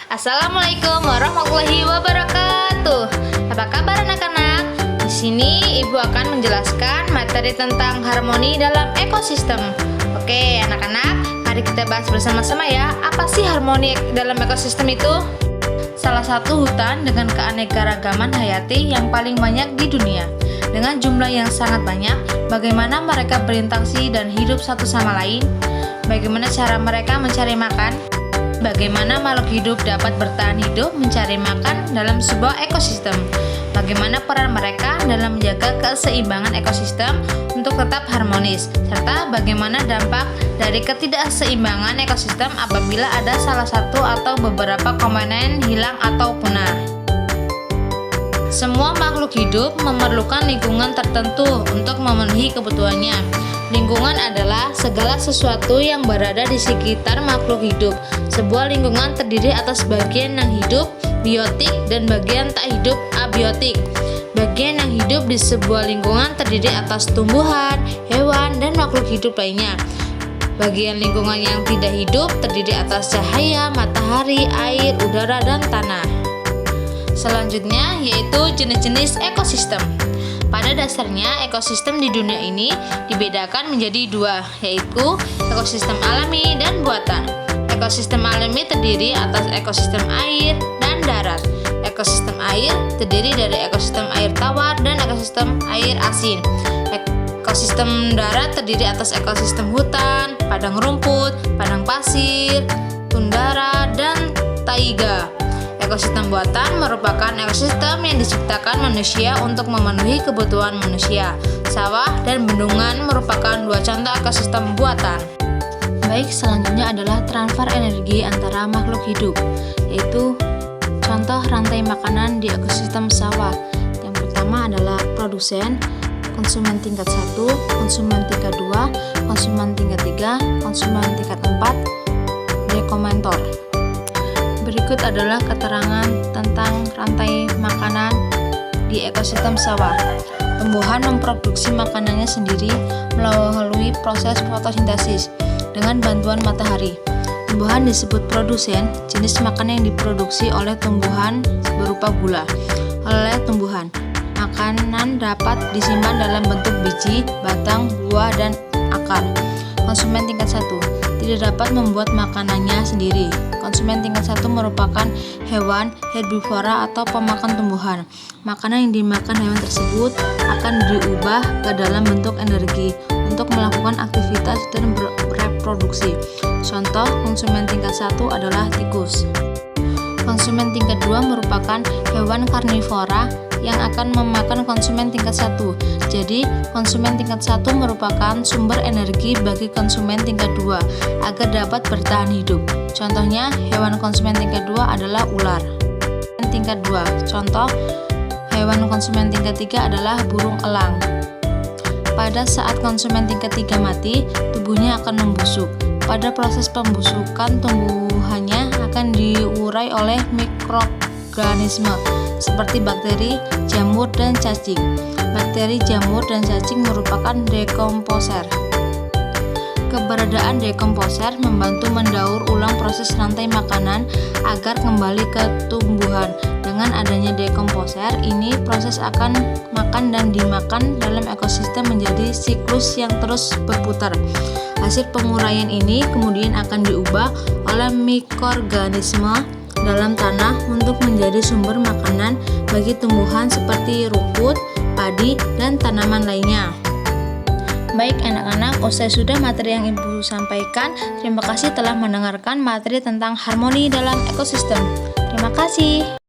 Assalamualaikum warahmatullahi wabarakatuh. Apa kabar anak-anak? Di sini Ibu akan menjelaskan materi tentang harmoni dalam ekosistem. Oke, anak-anak, mari kita bahas bersama-sama ya. Apa sih harmoni dalam ekosistem itu? Salah satu hutan dengan keanekaragaman hayati yang paling banyak di dunia. Dengan jumlah yang sangat banyak, bagaimana mereka berinteraksi dan hidup satu sama lain? Bagaimana cara mereka mencari makan? Bagaimana makhluk hidup dapat bertahan hidup mencari makan dalam sebuah ekosistem? Bagaimana peran mereka dalam menjaga keseimbangan ekosistem untuk tetap harmonis? Serta bagaimana dampak dari ketidakseimbangan ekosistem apabila ada salah satu atau beberapa komponen hilang atau punah? Semua makhluk hidup memerlukan lingkungan tertentu untuk memenuhi kebutuhannya. Lingkungan adalah segala sesuatu yang berada di sekitar makhluk hidup. Sebuah lingkungan terdiri atas bagian yang hidup, biotik, dan bagian tak hidup, abiotik. Bagian yang hidup di sebuah lingkungan terdiri atas tumbuhan, hewan, dan makhluk hidup lainnya. Bagian lingkungan yang tidak hidup terdiri atas cahaya, matahari, air, udara, dan tanah. Selanjutnya yaitu jenis-jenis ekosistem. Pada dasarnya, ekosistem di dunia ini dibedakan menjadi dua, yaitu ekosistem alami dan buatan. Ekosistem alami terdiri atas ekosistem air dan darat. Ekosistem air terdiri dari ekosistem air tawar dan ekosistem air asin. Ekosistem darat terdiri atas ekosistem hutan, padang rumput, padang pasir, tundra, dan taiga. Ekosistem buatan merupakan ekosistem yang diciptakan manusia untuk memenuhi kebutuhan manusia. Sawah dan bendungan merupakan dua contoh ekosistem buatan. Baik, selanjutnya adalah transfer energi antara makhluk hidup, yaitu contoh rantai makanan di ekosistem sawah. Yang pertama adalah produsen, konsumen tingkat 1, konsumen tingkat 2, konsumen tingkat 3, konsumen tingkat 4, dekomentor. Berikut adalah keterangan tentang rantai makanan di ekosistem sawah. Tumbuhan memproduksi makanannya sendiri melalui proses fotosintesis dengan bantuan matahari. Tumbuhan disebut produsen. Jenis makanan yang diproduksi oleh tumbuhan berupa gula. Oleh tumbuhan, makanan dapat disimpan dalam bentuk biji, batang, buah, dan akar. Konsumen tingkat 1 tidak dapat membuat makanannya sendiri. Konsumen tingkat 1 merupakan hewan herbivora atau pemakan tumbuhan. Makanan yang dimakan hewan tersebut akan diubah ke dalam bentuk energi untuk melakukan aktivitas dan bereproduksi. Contoh konsumen tingkat 1 adalah tikus. Konsumen tingkat 2 merupakan hewan karnivora yang akan memakan konsumen tingkat 1. Jadi, konsumen tingkat 1 merupakan sumber energi bagi konsumen tingkat 2 agar dapat bertahan hidup. Contohnya, hewan konsumen tingkat 2 adalah ular. Tingkat 2. Contoh, hewan konsumen tingkat 3 adalah burung elang. Pada saat konsumen tingkat 3 mati, tubuhnya akan membusuk. Pada proses pembusukan, tumbuhannya akan diurai oleh mikroorganisme seperti bakteri, jamur, dan cacing. Bakteri, jamur, dan cacing merupakan dekomposer. Keberadaan dekomposer membantu mendaur ulang proses rantai makanan agar kembali ke tumbuhan. Dengan adanya dekomposer ini, proses akan makan dan dimakan dalam ekosistem menjadi siklus yang terus berputar. Hasil penguraian ini kemudian akan diubah oleh mikroorganisme dalam tanah untuk menjadi sumber makanan bagi tumbuhan seperti rumput, padi, dan tanaman lainnya. Baik anak-anak, usai sudah materi yang Ibu sampaikan. Terima kasih telah mendengarkan materi tentang harmoni dalam ekosistem. Terima kasih.